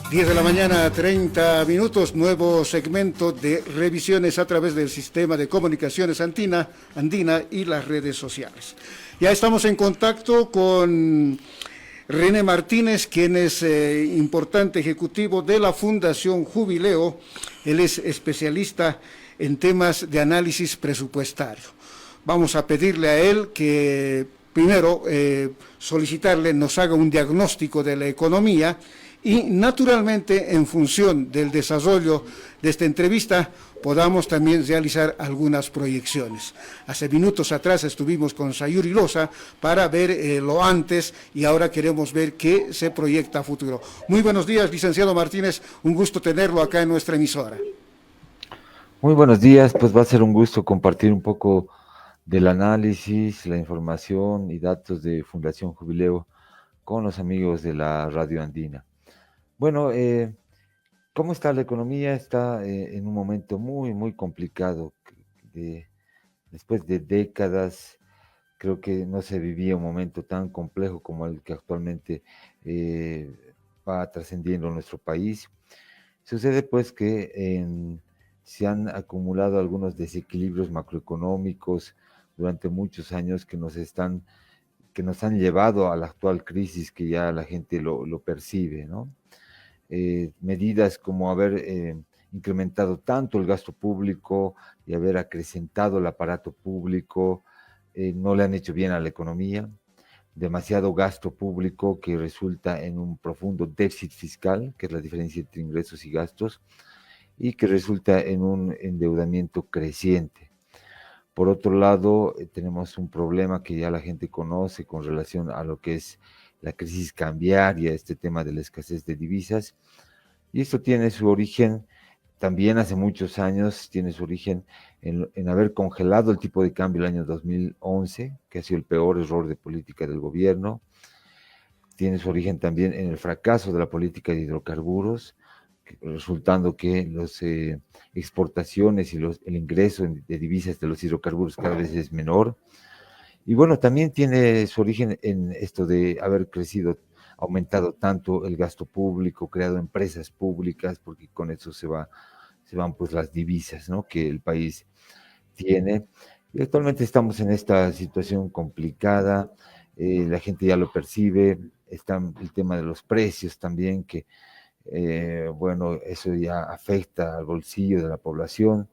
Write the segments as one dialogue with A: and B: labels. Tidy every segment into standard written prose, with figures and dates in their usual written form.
A: 10 de la mañana, 30 minutos, nuevo segmento de revisiones a través del sistema de comunicaciones andina y las redes sociales. Ya estamos en contacto con René Martínez, quien es importante ejecutivo de la Fundación Jubileo. Él es especialista en temas de análisis presupuestario. Vamos a pedirle a él que primero solicitarle nos haga un diagnóstico de la economía y naturalmente en función del desarrollo de esta entrevista podamos también realizar algunas proyecciones. Hace minutos atrás estuvimos con Sayuri Loza para ver lo antes y ahora queremos ver qué se proyecta a futuro. Muy buenos días, licenciado Martínez, un gusto tenerlo acá en nuestra emisora.
B: Muy buenos días, pues va a ser un gusto compartir un poco del análisis, la información y datos de Fundación Jubileo con los amigos de la Radio Andina. Bueno, ¿cómo está la economía? Está en un momento muy complicado. Después de décadas, creo que no se vivía un momento tan complejo como el que actualmente eh, va trascendiendo en nuestro país. Sucede pues que se han acumulado algunos desequilibrios macroeconómicos durante muchos años que nos han llevado a la actual crisis que ya la gente lo percibe, ¿no? Medidas como haber incrementado tanto el gasto público y haber acrecentado el aparato público no le han hecho bien a la economía. Demasiado gasto público que resulta en un profundo déficit fiscal, que es la diferencia entre ingresos y gastos, y que resulta en un endeudamiento creciente. Por otro lado, tenemos un problema que ya la gente conoce con relación a lo que es la crisis cambiaria, este tema de la escasez de divisas, y esto tiene su origen también hace muchos años, tiene su origen en haber congelado el tipo de cambio el año 2011, que ha sido el peor error de política del gobierno. Tiene su origen también en el fracaso de la política de hidrocarburos, resultando que las exportaciones y el ingreso de divisas de los hidrocarburos cada vez es menor. Y bueno, también tiene su origen en esto de haber aumentado tanto el gasto público, creado empresas públicas, porque con eso se van pues las divisas, ¿no?, que el país tiene. Y actualmente estamos en esta situación complicada, la gente ya lo percibe, está el tema de los precios también, que bueno, eso ya afecta al bolsillo de la población.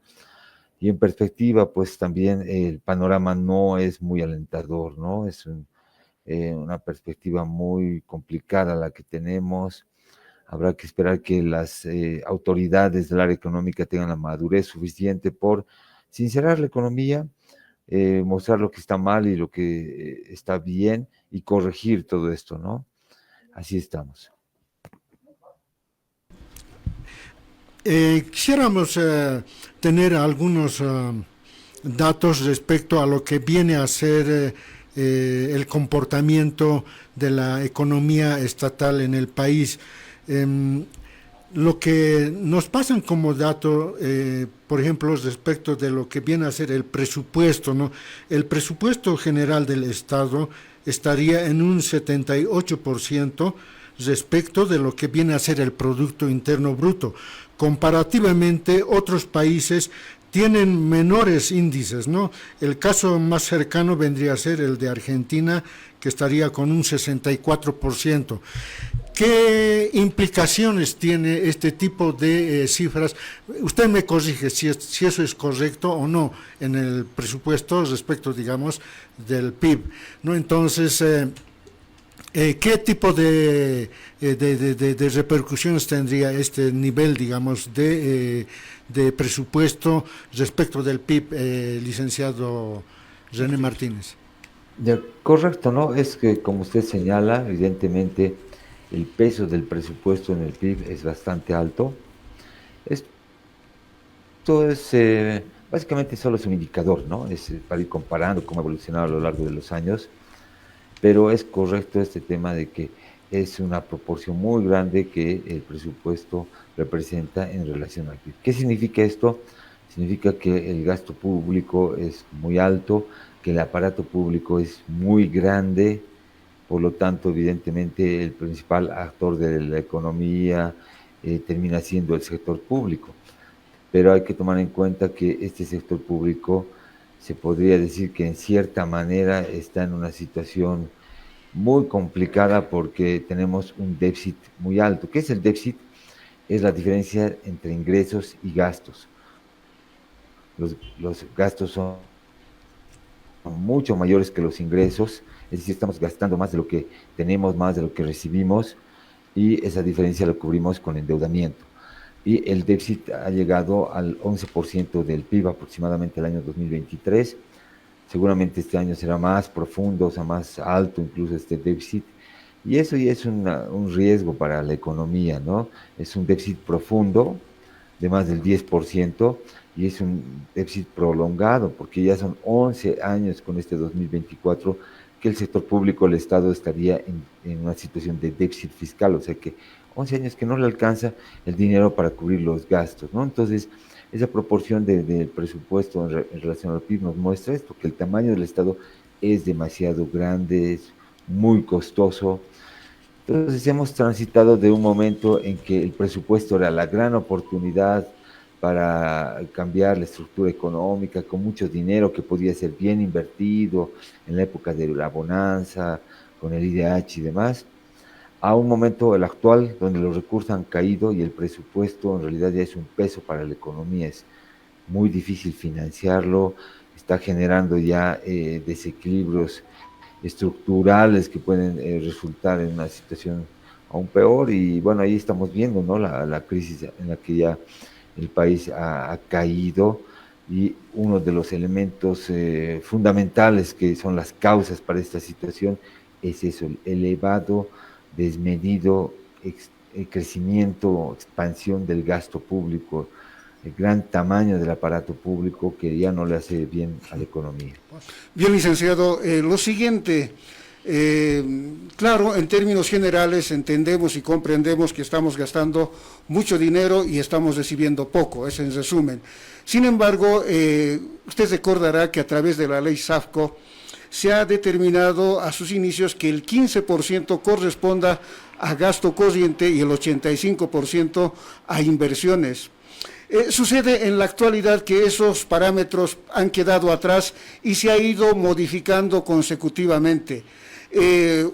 B: Y en perspectiva, pues también el panorama no es muy alentador, ¿no? Es una perspectiva muy complicada la que tenemos. Habrá que esperar que las autoridades del área económica tengan la madurez suficiente por sincerar la economía, mostrar lo que está mal y lo que está bien y corregir todo esto, ¿no? Así estamos.
C: Quisiéramos tener algunos datos respecto a lo que viene a ser el comportamiento de la economía estatal en el país. Lo que nos pasan como dato, por ejemplo, respecto de lo que viene a ser el presupuesto, ¿no? El presupuesto general del Estado estaría en un 78% respecto de lo que viene a ser el Producto Interno Bruto. Comparativamente, otros países tienen menores índices, ¿no? El caso más cercano vendría a ser el de Argentina, que estaría con un 64%. ¿Qué implicaciones tiene este tipo de cifras? Usted me corrige si eso es correcto o no en el presupuesto respecto, digamos, del PIB, ¿no? Entonces, ¿qué tipo de repercusiones tendría este nivel, digamos, de presupuesto respecto del PIB, licenciado René Martínez?
B: Correcto, ¿no? Es que, como usted señala, evidentemente el peso del presupuesto en el PIB es bastante alto. Esto es, básicamente solo es un indicador, ¿no? Es para ir comparando cómo ha evolucionado a lo largo de los años, pero es correcto este tema de que es una proporción muy grande que el presupuesto representa en relación al PIB. ¿Qué significa esto? Significa que el gasto público es muy alto, que el aparato público es muy grande, por lo tanto, evidentemente, el principal actor de la economía, termina siendo el sector público. Pero hay que tomar en cuenta que este sector público se podría decir que en cierta manera está en una situación muy complicada porque tenemos un déficit muy alto. ¿Qué es el déficit? Es la diferencia entre ingresos y gastos. Los gastos son mucho mayores que los ingresos, es decir, estamos gastando más de lo que tenemos, más de lo que recibimos, y esa diferencia la cubrimos con endeudamiento. Y el déficit ha llegado al 11% del PIB aproximadamente el año 2023. Seguramente este año será más profundo, o sea, más alto incluso este déficit. Y eso ya es un riesgo para la economía, ¿no? Es un déficit profundo de más del 10% y es un déficit prolongado porque ya son 11 años con este 2024 que el sector público, el Estado, estaría en una situación de déficit fiscal, o sea que 11 años que no le alcanza el dinero para cubrir los gastos, ¿no? Entonces, esa proporción del presupuesto en relación al PIB nos muestra esto, que el tamaño del Estado es demasiado grande, es muy costoso. Entonces hemos transitado de un momento en que el presupuesto era la gran oportunidad para cambiar la estructura económica con mucho dinero que podía ser bien invertido en la época de la bonanza, con el IDH y demás, a un momento, el actual, donde los recursos han caído y el presupuesto en realidad ya es un peso para la economía, es muy difícil financiarlo, está generando ya desequilibrios estructurales que pueden resultar en una situación aún peor y bueno, ahí estamos viendo, ¿no? La crisis en la que ya el país ha caído y uno de los elementos fundamentales que son las causas para esta situación es eso, el elevado, desmedido crecimiento, expansión del gasto público, el gran tamaño del aparato público que ya no le hace bien a la economía.
A: Bien, licenciado, lo siguiente, claro, en términos generales entendemos y comprendemos que estamos gastando mucho dinero y estamos recibiendo poco, es en resumen. Sin embargo, usted recordará que a través de la ley SAFCO se ha determinado a sus inicios que el 15% corresponda a gasto corriente y el 85% a inversiones. Sucede en la actualidad que esos parámetros han quedado atrás y se ha ido modificando consecutivamente.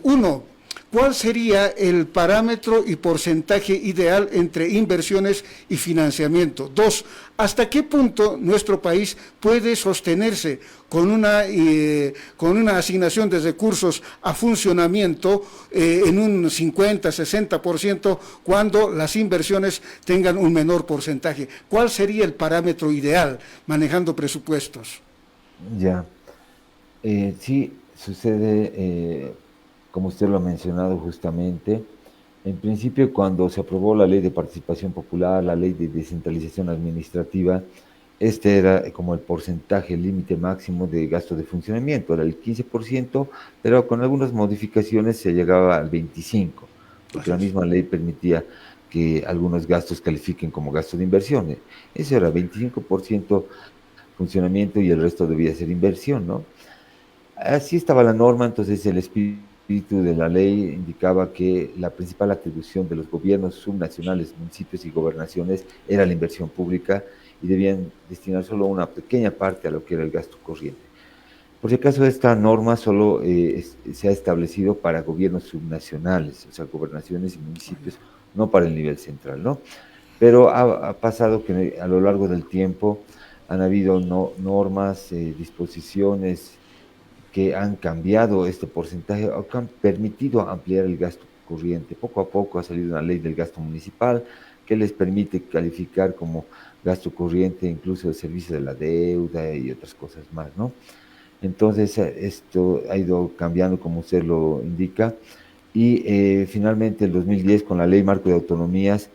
A: Uno, ¿cuál sería el parámetro y porcentaje ideal entre inversiones y financiamiento? Dos, ¿hasta qué punto nuestro país puede sostenerse con una asignación de recursos a funcionamiento en un 50-60% cuando las inversiones tengan un menor porcentaje? ¿Cuál sería el parámetro ideal manejando presupuestos?
B: Ya, sí, sucede, como usted lo ha mencionado justamente, en principio cuando se aprobó la ley de participación popular, la ley de descentralización administrativa, este era como el porcentaje límite máximo de gasto de funcionamiento, era el 15%, pero con algunas modificaciones se llegaba al 25%, porque
A: Así
B: la
A: es.
B: misma ley permitía que algunos gastos califiquen como gasto de inversión. Eso era 25% funcionamiento y el resto debía ser inversión, ¿no? Así estaba la norma, entonces el espíritu de la ley indicaba que la principal atribución de los gobiernos subnacionales, municipios y gobernaciones era la inversión pública y debían destinar solo una pequeña parte a lo que era el gasto corriente. Por si acaso, esta norma solo se ha establecido para gobiernos subnacionales, o sea, gobernaciones y municipios, no para el nivel central, ¿no? Pero ha pasado que a lo largo del tiempo han habido normas, disposiciones que han cambiado este porcentaje o que han permitido ampliar el gasto corriente. Poco a poco ha salido una ley del gasto municipal que les permite calificar como gasto corriente incluso el servicio de la deuda y otras cosas más, ¿no? Entonces, esto ha ido cambiando como usted lo indica y finalmente el 2010 con la Ley Marco de Autonomías,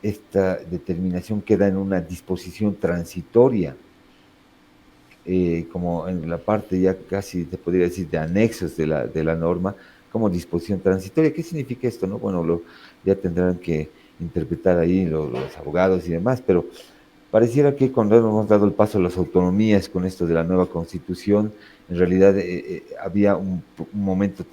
B: esta determinación queda en una disposición transitoria, como en la parte ya casi, te podría decir, de anexos de la norma, como disposición transitoria. ¿Qué significa esto? No? Bueno, ya tendrán que interpretar ahí los abogados y demás, pero pareciera que cuando hemos dado el paso a las autonomías con esto de la nueva constitución, en realidad había un momento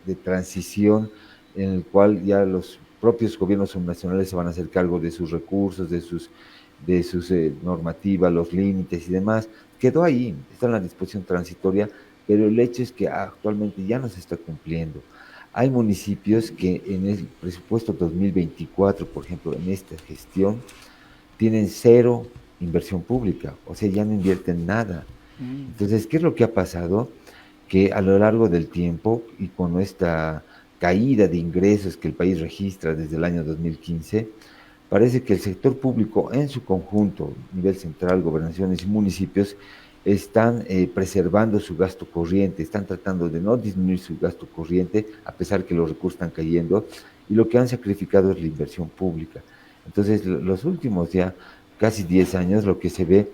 B: de transición en el cual ya los propios gobiernos subnacionales se van a hacer cargo de sus recursos, de sus normativas, los límites y demás. Quedó ahí, está en la disposición transitoria, pero el hecho es que actualmente ya no se está cumpliendo. Hay municipios que en el presupuesto 2024, por ejemplo, en esta gestión, tienen cero inversión pública, o sea, ya no invierten nada. Entonces, ¿qué es lo que ha pasado? Que a lo largo del tiempo y con esta caída de ingresos que el país registra desde el año 2015, parece que el sector público en su conjunto, nivel central, gobernaciones y municipios, están preservando su gasto corriente, están tratando de no disminuir su gasto corriente, a pesar que los recursos están cayendo, y lo que han sacrificado es la inversión pública. Entonces, los últimos ya casi 10 años, lo que se ve,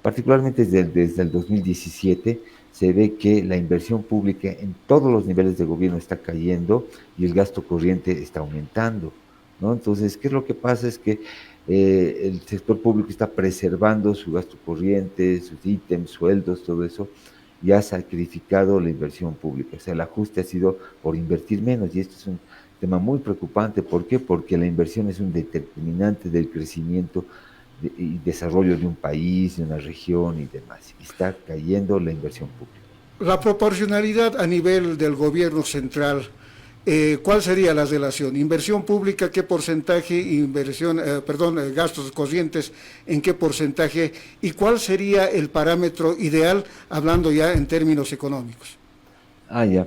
B: particularmente desde el 2017, se ve que la inversión pública en todos los niveles de gobierno está cayendo y el gasto corriente está aumentando, ¿no? Entonces, ¿qué es lo que pasa? Es que el sector público está preservando su gasto corriente, sus ítems, sueldos, todo eso, y ha sacrificado la inversión pública. O sea, el ajuste ha sido por invertir menos, y esto es un tema muy preocupante. ¿Por qué? Porque la inversión es un determinante del crecimiento y desarrollo de un país, de una región y demás. Está cayendo la inversión pública.
A: La proporcionalidad a nivel del gobierno central, ¿cuál sería la relación? Inversión pública, ¿qué porcentaje? Gastos corrientes, ¿en qué porcentaje? ¿Y cuál sería el parámetro ideal, hablando ya en términos económicos?
B: Ya.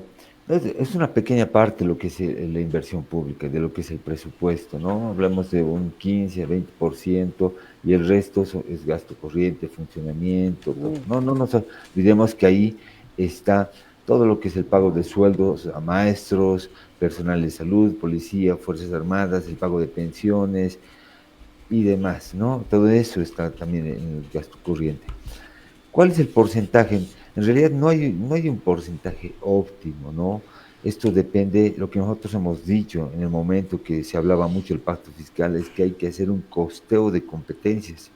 B: Es una pequeña parte lo que es la inversión pública, de lo que es el presupuesto, ¿no? Hablamos de un 15 a 20% y el resto es gasto corriente, funcionamiento. No, no nos olvidemos que ahí está todo lo que es el pago de sueldos a maestros, personal de salud, policía, Fuerzas Armadas, el pago de pensiones y demás, ¿no? Todo eso está también en el gasto corriente. ¿Cuál es el porcentaje? En realidad no hay un porcentaje óptimo, ¿no? Esto depende, lo que nosotros hemos dicho en el momento que se hablaba mucho del pacto fiscal, es que hay que hacer un costeo de competencias.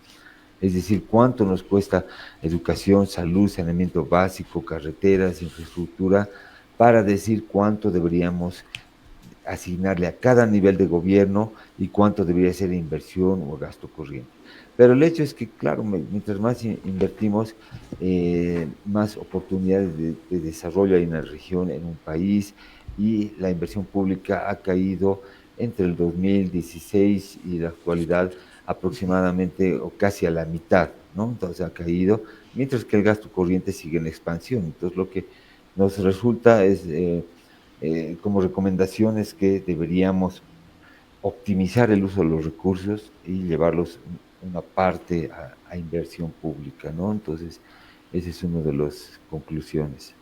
B: Es decir, cuánto nos cuesta educación, salud, saneamiento básico, carreteras, infraestructura, para decir cuánto deberíamos asignarle a cada nivel de gobierno y cuánto debería ser inversión o gasto corriente. Pero el hecho es que, claro, mientras más invertimos, más oportunidades de desarrollo hay en la región, en un país, y la inversión pública ha caído entre el 2016 y la actualidad aproximadamente o casi a la mitad, ¿no? Entonces ha caído, mientras que el gasto corriente sigue en expansión. Entonces lo que nos resulta es, como recomendaciones, que deberíamos optimizar el uso de los recursos y llevarlos una parte a inversión pública, ¿no? Entonces, esa es una de las conclusiones.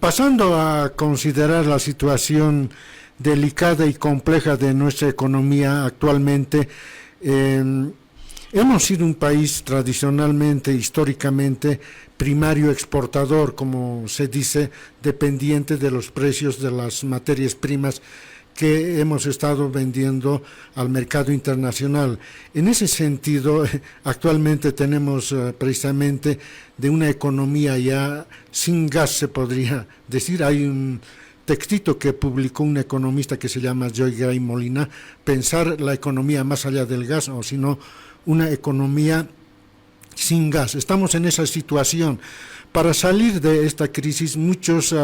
C: Pasando a considerar la situación delicada y compleja de nuestra economía actualmente, hemos sido un país tradicionalmente, históricamente, primario exportador, como se dice, dependiente de los precios de las materias primas que hemos estado vendiendo al mercado internacional. En ese sentido, actualmente tenemos precisamente de una economía ya sin gas, se podría decir. Hay un textito que publicó un economista que se llama Joy Gray Molina, Pensar la economía más allá del gas, o sino una economía sin gas. Estamos en esa situación. Para salir de esta crisis, muchos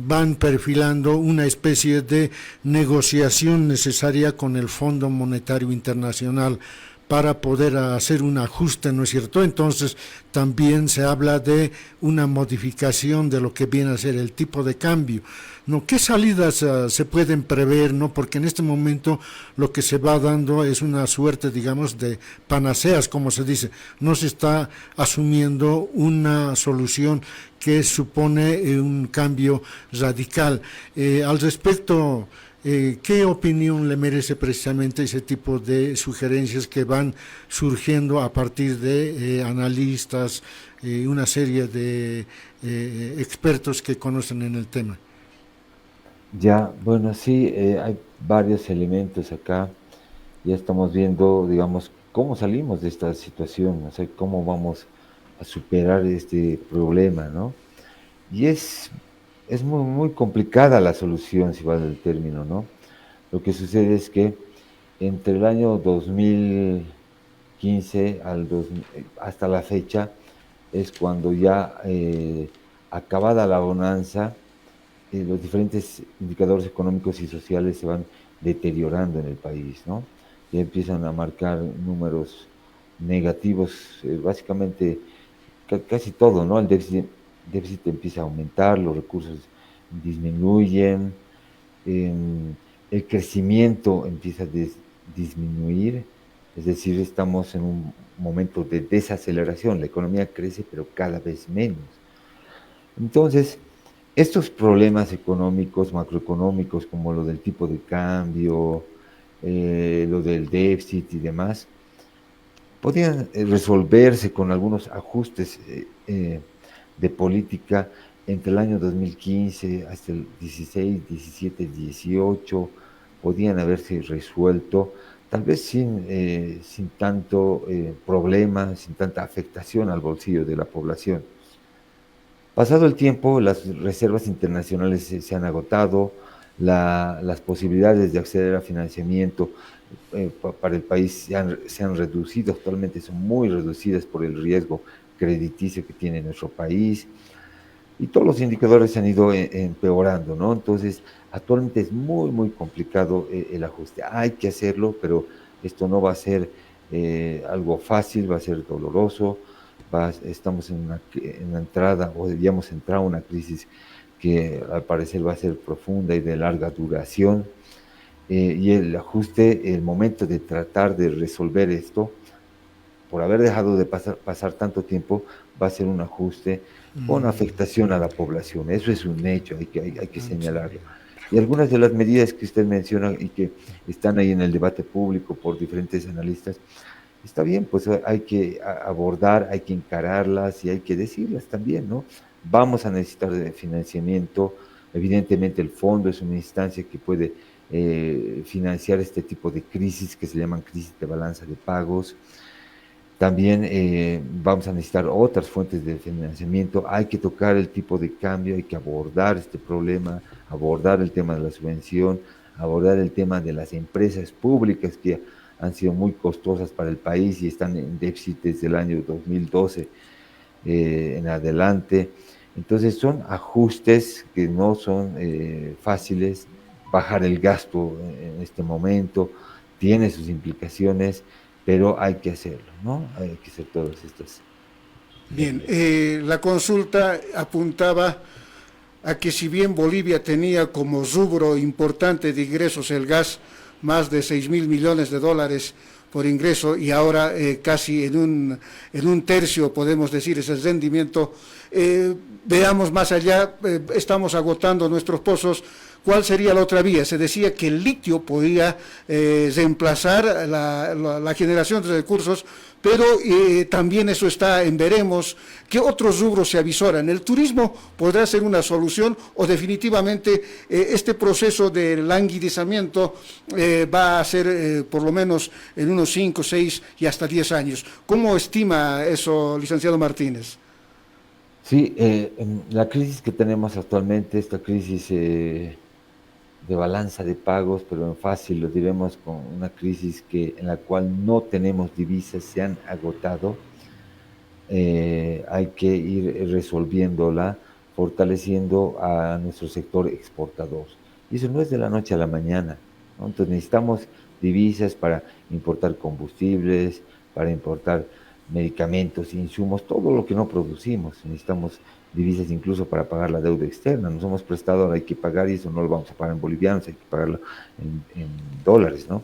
C: van perfilando una especie de negociación necesaria con el Fondo Monetario Internacional para poder hacer un ajuste, ¿no es cierto? Entonces también se habla de una modificación de lo que viene a ser el tipo de cambio, ¿no? ¿Qué salidas se pueden prever, no? Porque en este momento lo que se va dando es una suerte, digamos, de panaceas, como se dice. No se está asumiendo una solución que supone un cambio radical. Al respecto, ¿qué opinión le merece precisamente ese tipo de sugerencias que van surgiendo a partir de analistas, una serie de expertos que conocen en el tema?
B: Ya, bueno, sí, hay varios elementos acá. Ya estamos viendo, digamos, cómo salimos de esta situación, o sea, cómo vamos a superar este problema, ¿no? Y es es muy, muy complicada la solución, si vale el término, ¿no? Lo que sucede es que entre el año 2015 hasta la fecha es cuando ya acabada la bonanza, los diferentes indicadores económicos y sociales se van deteriorando en el país, ¿no? Ya empiezan a marcar números negativos, básicamente casi todo, ¿no? El déficit empieza a aumentar, los recursos disminuyen, el crecimiento empieza a disminuir, es decir, estamos en un momento de desaceleración, la economía crece pero cada vez menos. Entonces, estos problemas económicos, macroeconómicos, como lo del tipo de cambio, lo del déficit y demás, podían resolverse con algunos ajustes de política entre el año 2015 hasta el 16, 17, 18, podían haberse resuelto, tal vez sin tanto problema, sin tanta afectación al bolsillo de la población. Pasado el tiempo, las reservas internacionales se han agotado, las posibilidades de acceder a financiamiento para el país se han reducido, actualmente son muy reducidas por el riesgo crediticio que tiene nuestro país y todos los indicadores se han ido empeorando, ¿no? Entonces, actualmente es muy, muy complicado el ajuste. Hay que hacerlo, pero esto no va a ser algo fácil, va a ser doloroso. Estamos en una entrada, o debíamos entrar a una crisis que al parecer va a ser profunda y de larga duración. Y el ajuste, el momento de tratar de resolver esto, por haber dejado de pasar tanto tiempo, va a ser un ajuste con afectación a la población. Eso es un hecho, hay que señalarlo. Y algunas de las medidas que usted menciona y que están ahí en el debate público por diferentes analistas, está bien, pues hay que abordar, hay que encararlas y hay que decirlas también, ¿no? Vamos a necesitar de financiamiento. Evidentemente el fondo es una instancia que puede financiar este tipo de crisis que se llaman crisis de balanza de pagos. También vamos a necesitar otras fuentes de financiamiento. Hay que tocar el tipo de cambio, hay que abordar este problema, abordar el tema de la subvención, abordar el tema de las empresas públicas que han sido muy costosas para el país y están en déficit desde el año 2012 en adelante. Entonces son ajustes que no son fáciles. Bajar el gasto en este momento tiene sus implicaciones, pero hay que hacerlo, ¿no? Hay que hacer todas estas
A: Bien,
B: medidas.
A: la consulta apuntaba a que si bien Bolivia tenía como rubro importante de ingresos el gas, más de 6.000 millones de dólares por ingreso y ahora casi en un tercio podemos decir ese rendimiento, veamos más allá, estamos agotando nuestros pozos. ¿Cuál sería la otra vía? Se decía que el litio podía reemplazar la generación de recursos, pero también eso está en veremos. ¿Qué otros rubros se avisoran? ¿El turismo podrá ser una solución o definitivamente este proceso de languidizamiento va a ser por lo menos en unos 5, 6 y hasta 10 años? ¿Cómo estima eso, licenciado Martínez?
B: Sí, la crisis que tenemos actualmente, esta crisis de balanza de pagos, pero en fácil lo diremos con una crisis en la cual no tenemos divisas, se han agotado. Hay que ir resolviéndola, fortaleciendo a nuestro sector exportador. Y eso no es de la noche a la mañana, ¿no? Entonces necesitamos divisas para importar combustibles, para importar medicamentos, insumos, todo lo que no producimos. Necesitamos divisas incluso para pagar la deuda externa. Nos hemos prestado, ahora hay que pagar y eso no lo vamos a pagar en bolivianos, hay que pagarlo en dólares, ¿no?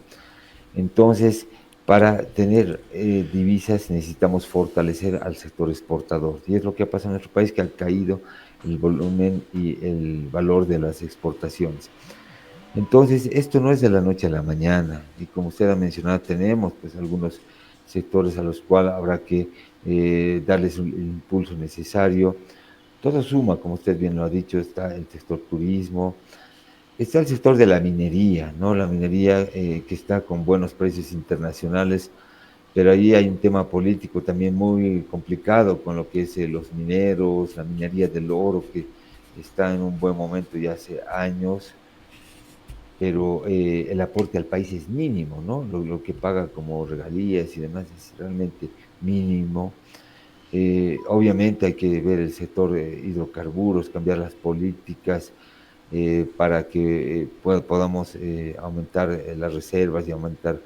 B: Entonces, para tener divisas necesitamos fortalecer al sector exportador. Y es lo que ha pasado en nuestro país, que ha caído el volumen y el valor de las exportaciones. Entonces, esto no es de la noche a la mañana. Y como usted ha mencionado, tenemos pues algunos sectores a los cuales habrá que darles el impulso necesario. Todo suma, como usted bien lo ha dicho, está el sector turismo, está el sector de la minería, ¿no? La minería que está con buenos precios internacionales, pero ahí hay un tema político también muy complicado con lo que es los mineros, la minería del oro, que está en un buen momento ya hace años, pero el aporte al país es mínimo, ¿no? Lo que paga como regalías y demás es realmente mínimo. Obviamente hay que ver el sector de hidrocarburos, cambiar las políticas para que podamos aumentar las reservas y aumentar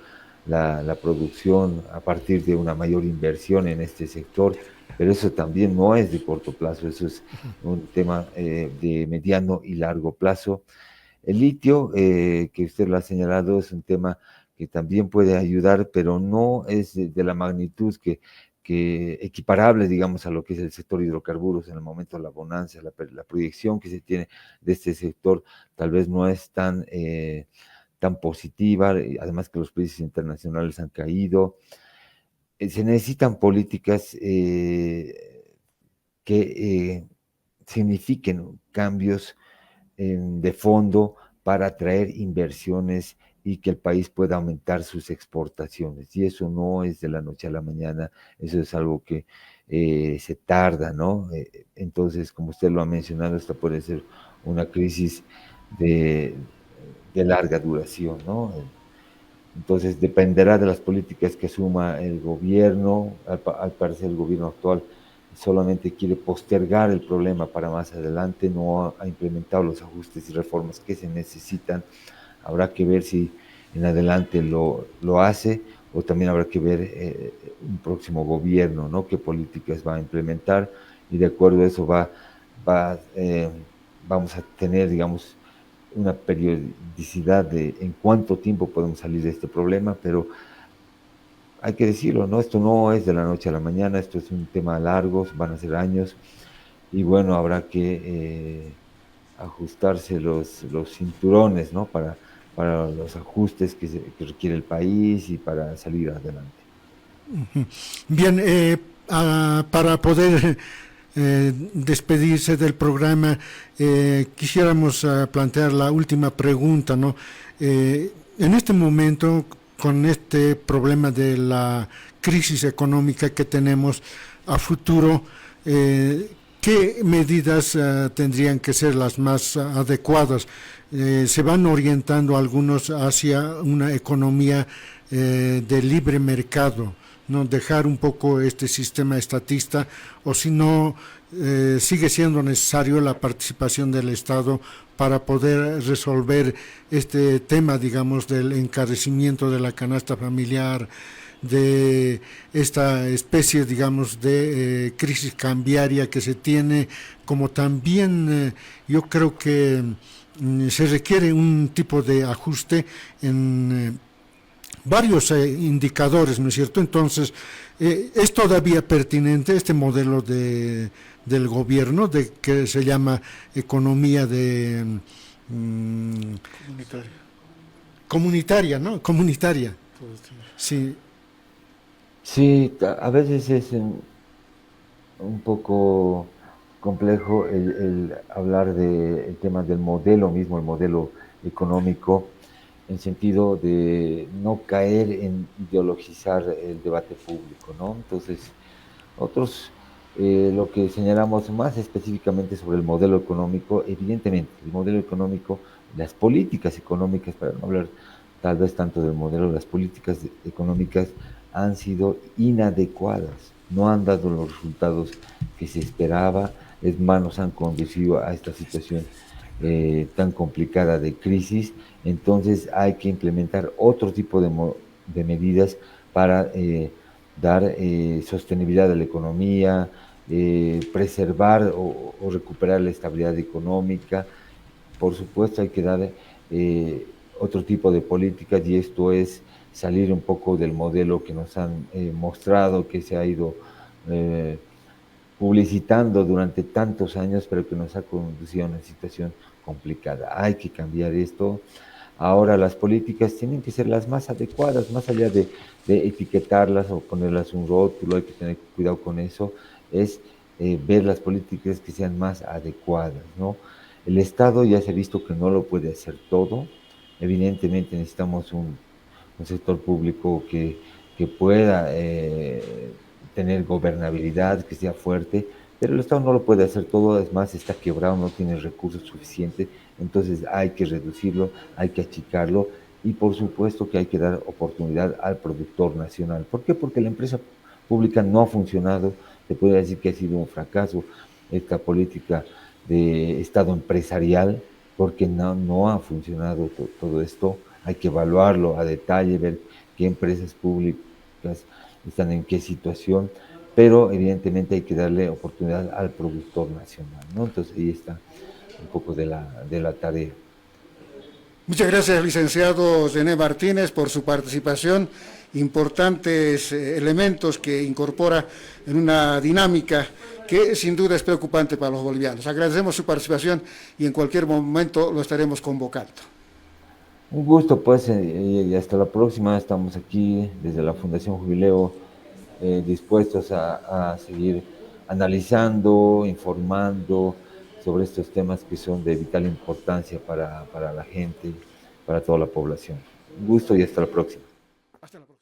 B: la producción a partir de una mayor inversión en este sector, pero eso también no es de corto plazo, eso es un tema de mediano y largo plazo. El litio, que usted lo ha señalado, es un tema que también puede ayudar, pero no es de la magnitud que equiparable, digamos, a lo que es el sector hidrocarburos en el momento de la bonanza, la proyección que se tiene de este sector tal vez no es tan positiva, además que los precios internacionales han caído. Se necesitan políticas que signifiquen cambios de fondo para atraer inversiones y que el país pueda aumentar sus exportaciones. Y eso no es de la noche a la mañana, eso es algo que se tarda, ¿no? Entonces, como usted lo ha mencionado, esta puede ser una crisis de, de larga duración, ¿no? Entonces, dependerá de las políticas que asuma el gobierno. Al parecer, el gobierno actual solamente quiere postergar el problema para más adelante, no ha implementado los ajustes y reformas que se necesitan. Habrá que ver si en adelante lo hace, o también habrá que ver un próximo gobierno, ¿no? Qué políticas va a implementar, y de acuerdo a eso va, vamos a tener, digamos, una periodicidad de en cuánto tiempo podemos salir de este problema, pero hay que decirlo, ¿no? Esto no es de la noche a la mañana, esto es un tema largo, van a ser años, y bueno, habrá que ajustarse los cinturones, ¿no? Para los ajustes que requiere el país y para salir adelante.
C: Bien, para poder despedirse del programa, quisiéramos plantear la última pregunta, ¿no? En este momento, con este problema de la crisis económica que tenemos a futuro, ¿qué medidas tendrían que ser las más adecuadas? Se van orientando algunos hacia una economía de libre mercado, no dejar un poco este sistema estatista, o si no, sigue siendo necesario la participación del Estado para poder resolver este tema, digamos, del encarecimiento de la canasta familiar, de esta especie, digamos, de crisis cambiaria que se tiene, como también yo creo que se requiere un tipo de ajuste en varios indicadores, ¿no es cierto? Entonces, es todavía pertinente este modelo del gobierno, de que se llama economía de
A: Comunitario.
C: comunitaria, ¿no? Comunitaria. Sí.
B: Sí, a veces es un poco complejo el hablar del tema del modelo mismo, el modelo económico, en sentido de no caer en ideologizar el debate público, ¿no? Entonces, nosotros lo que señalamos más específicamente sobre el modelo económico, evidentemente, el modelo económico, las políticas económicas, para no hablar tal vez tanto del modelo, las políticas económicas han sido inadecuadas, no han dado los resultados que se esperaba, es más, nos han conducido a esta situación tan complicada de crisis. Entonces hay que implementar otro tipo de medidas para dar sostenibilidad a la economía, preservar o recuperar la estabilidad económica. Por supuesto hay que dar otro tipo de políticas, y esto es salir un poco del modelo que nos han mostrado, que se ha ido eh, publicitando durante tantos años, pero que nos ha conducido a una situación complicada. Hay que cambiar esto. Ahora las políticas tienen que ser las más adecuadas, más allá de etiquetarlas o ponerlas un rótulo, hay que tener cuidado con eso, es ver las políticas que sean más adecuadas, ¿no? El Estado ya se ha visto que no lo puede hacer todo. Evidentemente necesitamos un sector público que pueda tener gobernabilidad, que sea fuerte, pero el Estado no lo puede hacer todo, además está quebrado, no tiene recursos suficientes, entonces hay que reducirlo, hay que achicarlo y por supuesto que hay que dar oportunidad al productor nacional. ¿Por qué? Porque la empresa pública no ha funcionado, se puede decir que ha sido un fracaso esta política de Estado empresarial, porque no ha funcionado todo esto, hay que evaluarlo a detalle, ver qué empresas públicas están en qué situación, pero evidentemente hay que darle oportunidad al productor nacional, ¿no? Entonces ahí está un poco de la tarea.
A: Muchas gracias, licenciado René Martínez, por su participación. Importantes elementos que incorpora en una dinámica que sin duda es preocupante para los bolivianos. Agradecemos su participación y en cualquier momento lo estaremos convocando.
B: Un gusto, pues, y hasta la próxima. Estamos aquí desde la Fundación Jubileo, dispuestos a seguir analizando, informando sobre estos temas que son de vital importancia para la gente, para toda la población. Un gusto y hasta la próxima.
A: Hasta la próxima.